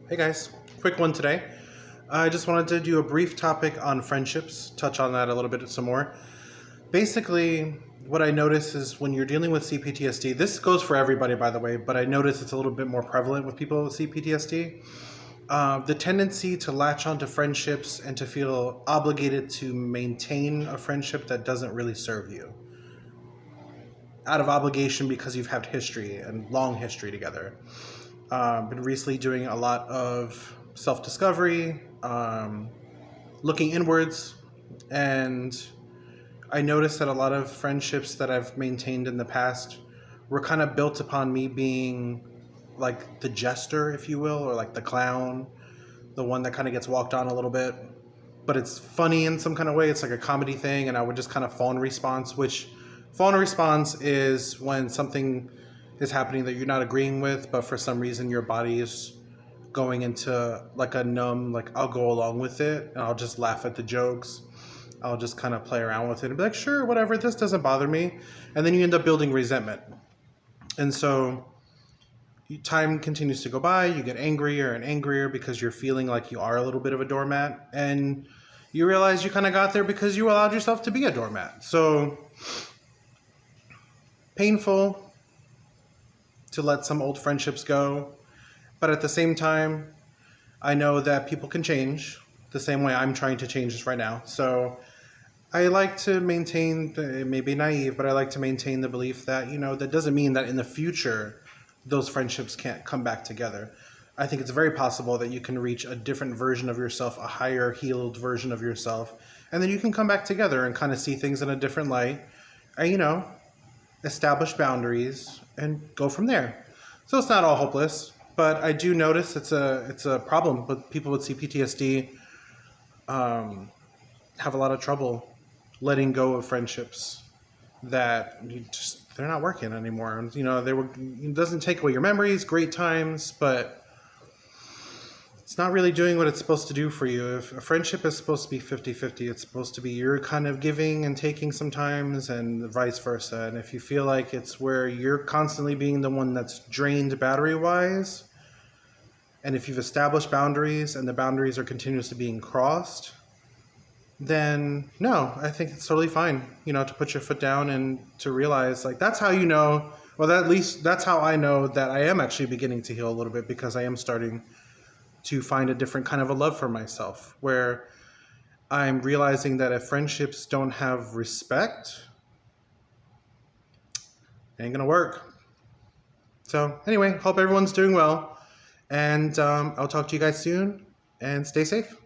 Hey guys, quick one today. I just wanted to do a brief topic on friendships, touch on that a little bit some more. Basically, what I notice is when you're dealing with CPTSD, this goes for everybody by the way, but I notice it's a little bit more prevalent with people with CPTSD. The tendency to latch onto friendships and to feel obligated to maintain a friendship that doesn't really serve you. Out of obligation because you've had history and long history together. Been recently doing a lot of self-discovery, looking inwards, and I noticed that a lot of friendships that I've maintained in the past were kind of built upon me being like the jester, if you will, or like the clown, the one that kind of gets walked on a little bit, but it's funny in some kind of way. It's like a comedy thing, and I would just kind of fall in response, which fall in response is when something is happening that you're not agreeing with, but for some reason your body is going into like a numb, like I'll go along with it and I'll just laugh at the jokes. I'll just kind of play around with it and be like, sure, whatever, this doesn't bother me. And then you end up building resentment. And so time continues to go by, you get angrier and angrier because you're feeling like you are a little bit of a doormat. And you realize you kind of got there because you allowed yourself to be a doormat. So painful to let some old friendships go. But at the same time, I know that people can change the same way I'm trying to change this right now. So I like to maintain, it may be naive, but I like to maintain the belief that, that doesn't mean that in the future, those friendships can't come back together. I think it's very possible that you can reach a different version of yourself, a higher healed version of yourself, and then you can come back together and kind of see things in a different light, and, establish boundaries and go from there. So it's not all hopeless, but I do notice it's a problem with people with CPTSD. Have a lot of trouble letting go of friendships that they're not working anymore. It doesn't take away your memories, great times, but it's not really doing what it's supposed to do for you. If a friendship is supposed to be 50-50, it's supposed to be you're kind of giving and taking sometimes and vice versa. And if you feel like it's where you're constantly being the one that's drained battery-wise, and if you've established boundaries and the boundaries are continuously being crossed, then no, I think it's totally fine, to put your foot down and to realize like that's how at least that's how I know that I am actually beginning to heal a little bit, because I am starting to find a different kind of a love for myself, where I'm realizing that if friendships don't have respect, it ain't gonna work. So anyway, hope everyone's doing well, and I'll talk to you guys soon, and stay safe.